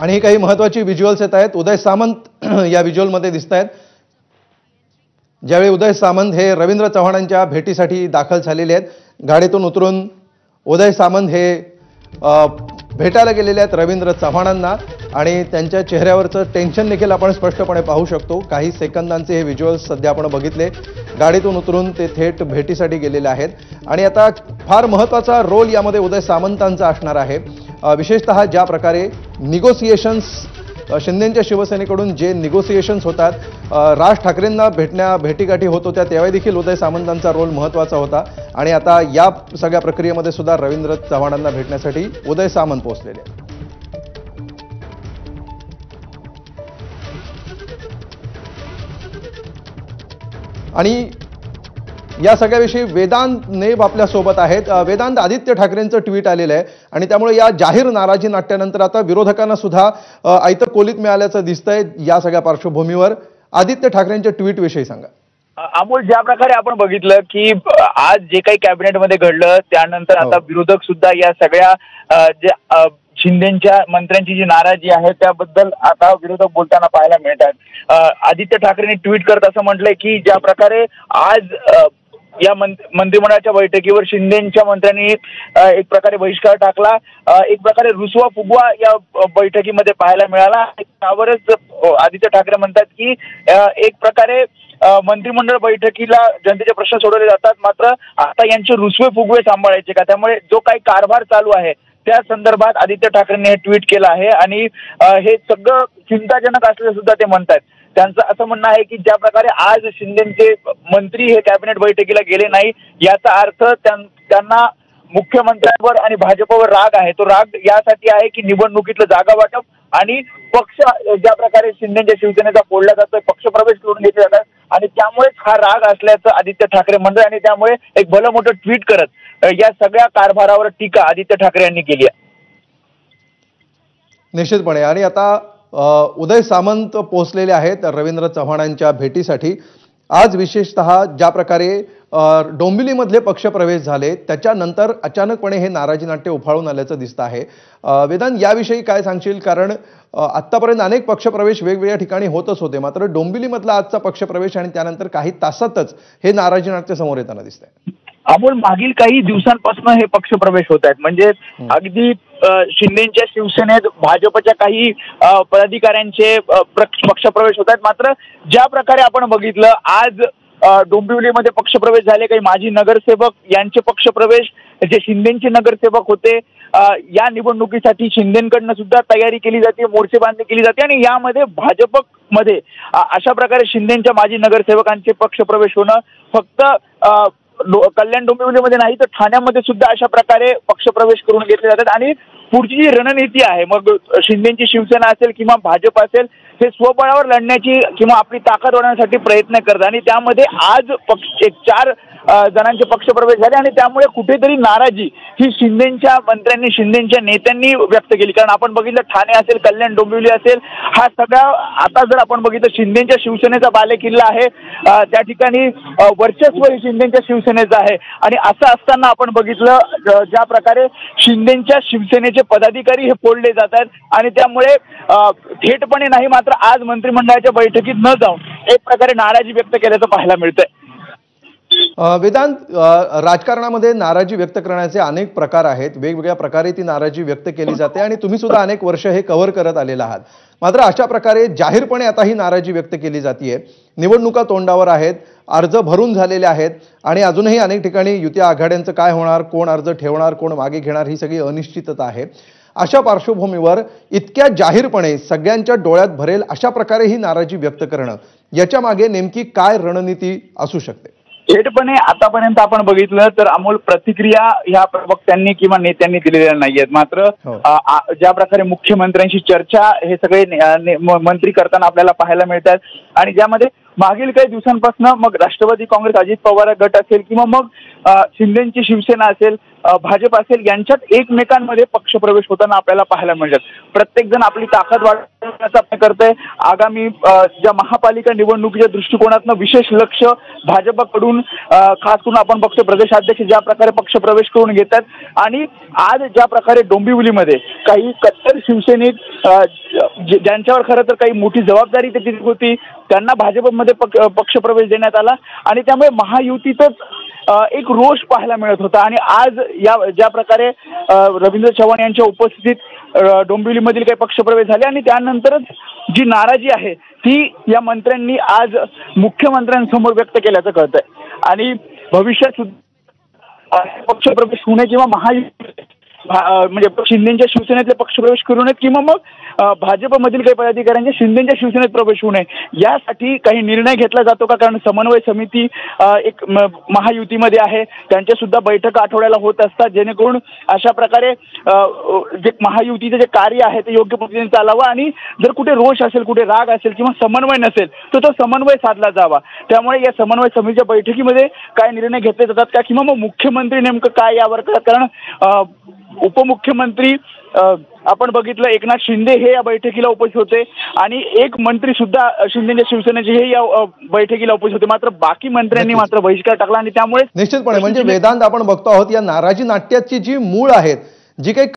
आणि काही महत्त्वाची व्हिज्युअल्स येत आहेत। उदय सामंत या व्हिज्युअलमध्ये दिसत आहेत। ज्यावेळी उदय सामंत हे रवींद्र चव्हाणांच्या भेटीसाठी दाखल झालेले आहेत। गाडीतून उतरून उदय सामंत हे भेटायला गेलेले आहेत रवींद्र चव्हाणांना आणि त्यांच्या चेहऱ्यावरचं टेन्शन देखील आपण स्पष्टपणे पाहू शकतो। काही सेकंदांचे हे व्हिज्युअल्स सध्या आपण बघितले। गाडीतून उतरून ते थेट भेटीसाठी गेलेले आहेत आणि आता फार महत्त्वाचा रोल यामध्ये उदय सामंतांचा असणार आहे। विशेषतः ज्या प्रकारे निगोसिएशन्स शिंदेच्या शिवसेनेकडून जे निगोसिएशन्स होतात, राज ठाकरेंना भेटीगाठी होत होत्या त्यावेळी देखील उदय सामंतांचा रोल महत्त्वाचा होता आणि आता या सगळ्या प्रक्रियेमध्ये सुद्धा रवींद्र चव्हाणांना भेटण्यासाठी उदय सामंत पोहोचलेले आहेत। आणि या सगळ्याविषयी वेदांत नेब आपल्या सोबत आहेत। वेदांत, आदित्य ठाकरेंचं ट्विट आलेलं आहे आणि त्यामुळे या जाहीर नाराजी नाट्यानंतर आता विरोधकांना सुद्धा आयतं कोलीत मिळाल्याचं दिसतंय। या सगळ्या पार्श्वभूमीवर आदित्य ठाकरेंच्या ट्विट विषयी सांगा। अमोल, ज्या प्रकारे आपण बघितलं की आज जे काही कॅबिनेटमध्ये घडलं त्यानंतर आता विरोधक सुद्धा या सगळ्या जे शिंदेच्या मंत्र्यांची जी नाराजी आहे त्याबद्दल आता विरोधक बोलताना पाहायला मिळतात। आदित्य ठाकरेंनी ट्विट करत असं म्हटलंय की ज्या प्रकारे आज या मंत्रिमंडळाच्या बैठकीवर शिंदेच्या मंत्र्यांनी एक प्रकारे बहिष्कार टाकला, एक प्रकारे रुसवा फुगवा या बैठकीमध्ये पाहायला मिळाला। त्यावरच आदित्य ठाकरे म्हणतात की एक प्रकारे मंत्रिमंडळ बैठकीला जनतेचे प्रश्न सोडवले जातात, मात्र आता यांचे रुसवे फुगवे सांभाळायचे का? त्यामुळे जो काही कारभार चालू आहे त्या संदर्भात आदित्य ठाकरेंनी हे ट्विट केलं आहे आणि हे सगळं चिंताजनक असल्याचं सुद्धा ते म्हणतात। त्यांचं असं म्हणणं आहे की ज्या प्रकारे आज शिंदेचे मंत्री हे कॅबिनेट बैठकीला गेले नाही याचा अर्थ त्यांना मुख्यमंत्र्यांवर आणि भाजपवर राग आहे। तो राग यासाठी आहे की निवडणुकीतलं जागा वाटप आणि पक्ष ज्या प्रकारे शिंदेच्या शिवसेनेचा फोडला जातोय, पक्षप्रवेश करून घेतले जातात आणि त्यामुळेच हा राग असल्याचं आदित्य ठाकरे म्हणतात आणि त्यामुळे एक भलं मोठं ट्विट करत या सगळ्या कारभारावर टीका आदित्य ठाकरे यांनी केली आहे। निश्चितपणे। आणि आता उदय सामंत पोहोचलेले आहेत रवींद्र चव्हाणांच्या भेटीसाठी। आज विशेषतः ज्या प्रकारे डोंबिवलीमधले पक्षप्रवेश झाले त्याच्यानंतर अचानकपणे हे नाराजी नाट्य उफाळून आल्याचं दिसतं आहे। वेदांत, याविषयी काय सांगशील? कारण आत्तापर्यंत अनेक पक्षप्रवेश वेगवेगळ्या ठिकाणी होतच होते, मात्र डोंबिवलीमधला आजचा पक्षप्रवेश आणि त्यानंतर काही तासातच हे नाराजी नाट्य समोर येताना दिसतंय। अमोल, मागील काही दिवसांपासून हे पक्षप्रवेश होत आहेत, म्हणजे अगदी शिंदेच्या शिवसेनेत भाजपच्या काही पदाधिकाऱ्यांचे पक्षप्रवेश होत आहेत। मात्र ज्या प्रकारे आपण बघितलं आज डोंबिवलीमध्ये पक्षप्रवेश झाले, काही माजी नगरसेवक यांचे पक्षप्रवेश, जे शिंदेचे नगरसेवक होते, या निवडणुकीसाठी शिंदेकडनं सुद्धा तयारी केली जाते, मोर्चे बांधणी केली जाते आणि यामध्ये भाजपमध्ये अशा प्रकारे शिंदेच्या माजी नगरसेवकांचे पक्षप्रवेश होणं फक्त कल्याण डोंबिवलीमध्ये नाही तर ठाण्यामध्ये सुद्धा अशा प्रकारे पक्षप्रवेश करून घेतले जातात आणि पुढची जी रणनीती आहे मग शिंदेची शिवसेना असेल किंवा भाजप असेल हे स्वबळावर लढण्याची किंवा आपली ताकद वाढवण्यासाठी प्रयत्न करतात आणि त्यामध्ये आज एक 4 जणांचे पक्षप्रवेश झाले आणि त्यामुळे कुठेतरी नाराजी ही शिंदेच्या मंत्र्यांनी शिंदेच्या नेत्यांनी व्यक्त केली। कारण आपण बघितलं ठाणे असेल कल्याण डोंबिवली असेल हा सगळा आता जर आपण बघितलं शिंदेच्या शिवसेनेचा बालेकिल्ला आहे, त्या ठिकाणी वर्चस्व शिंदेच्या शिवसेनेचं आहे आणि असं असताना आपण बघितलं ज्या प्रकारे शिंदेच्या शिवसेनेचे पदाधिकारी हे फोडले जातात आणि त्यामुळे थेटपणे नाही मात्र आज मंत्रिमंडळाच्या बैठकीत न जाऊन एक प्रकारे नाराजी व्यक्त केल्याचं पाहायला मिळतंय। वेदांत, राजकारणामध्ये नाराजी व्यक्त करण्याचे अनेक प्रकार आहेत, वेगवेगळ्या प्रकारे ती नाराजी व्यक्त केली जाते आणि तुम्ही सुद्धा अनेक वर्ष हे कव्हर करत आलेला आहात। मात्र अशा प्रकारे जाहीरपणे आता ही नाराजी व्यक्त केली जाते। निवडणुका तोंडावर आहेत, अर्ज भरून झालेले आहेत आणि अजूनही अनेक ठिकाणी युती आघाड्यांचं काय होणार, कोण अर्ज ठेवणार, कोण मागे घेणार, ही सगळी अनिश्चितता आहे। अशा पार्श्वभूमीवर इतक्या जाहीरपणे सगळ्यांच्या डोळ्यात भरेल अशा प्रकारे ही नाराजी व्यक्त करणं, याच्या मागे नेमकी काय रणनीती असू शकते? थेटपणे आतापर्यंत आपण बघितलं तर अमोल प्रतिक्रिया ह्या प्रवक्त्यांनी किंवा नेत्यांनी दिलेल्या नाहीयेत, मात्र ज्या प्रकारे मुख्यमंत्र्यांशी चर्चा हे सगळे मंत्री करताना आपल्याला पाहायला मिळतात आणि ज्यामध्ये मागील काही दिवसांपासून मग राष्ट्रवादी काँग्रेस अजित पवार गट असेल किंवा मग शिंदेची शिवसेना असेल भाजप असेल यांच्यात एकमेकांमध्ये पक्षप्रवेश होताना आपल्याला पाहायला मिळतात. प्रत्येक जण आपली ताकद वाढवण्याचा प्रयत्न करतोय. आगामी ज्या महापालिका निवडणुकीच्या दृष्टिकोनातून विशेष लक्ष भाजपकडून खास करून आपण बघतो प्रदेशाध्यक्ष ज्या प्रकारे पक्षप्रवेश करून घेतात आणि आज ज्या प्रकारे डोंबिवलीमध्ये काही कट्टर शिवसैनिक ज्यांच्यावर खरं तर काही मोठी जबाबदारी त्याची होती त्यांना भाजपमध्ये पक्षप्रवेश देण्यात आला आणि त्यामुळे महायुतीतच एक रोष पाहायला मिळत होता. आणि आज या ज्या प्रकारे रवींद्र चव्हाण यांच्या उपस्थितीत डोंबिवलीमधील काही पक्षप्रवेश झाले आणि त्यानंतरच जी नाराजी आहे ती या मंत्र्यांनी आज मुख्यमंत्र्यांसमोर व्यक्त केल्याचं कळतंय. आणि भविष्यात सुद्धा पक्षप्रवेश होणे किंवा महायुती म्हणजे शिंदेच्या शिवसेनेतले पक्षप्रवेश करू नयेत किंवा मग भाजपमधील काही पदाधिकाऱ्यांच्या शिंदेच्या शिवसेनेत प्रवेश होऊ नये यासाठी काही निर्णय घेतला जातो का? कारण समन्वय समिती एक महायुतीमध्ये आहे, त्यांच्या सुद्धा बैठक आठवड्याला होत असतात जेणेकरून अशा प्रकारे जे महायुतीचे जे कार्य आहे ते योग्य पद्धतीने चालावं आणि जर कुठे रोष असेल, कुठे राग असेल किंवा समन्वय नसेल तर तो समन्वय साधला जावा. त्यामुळे या समन्वय समितीच्या बैठकीमध्ये काय निर्णय घेतले जातात का किंवा मग मुख्यमंत्री नेमकं काय यावर करतात? कारण उपमुख्यमंत्री आपण बघितलं एकनाथ शिंदे हे या बैठकीला उपस्थित होते आणि एक मंत्री सुद्धा शिंदेच्या शिवसेनेचे हे या बैठकीला उपस्थित होते. मात्र बाकी मंत्र्यांनी मात्र बहिष्कार टाकला आणि त्यामुळे निश्चितपणे म्हणजे वेदांत आपण बघतो आहोत या नाराजी नाट्याची जी मूळ आहेत, जी काही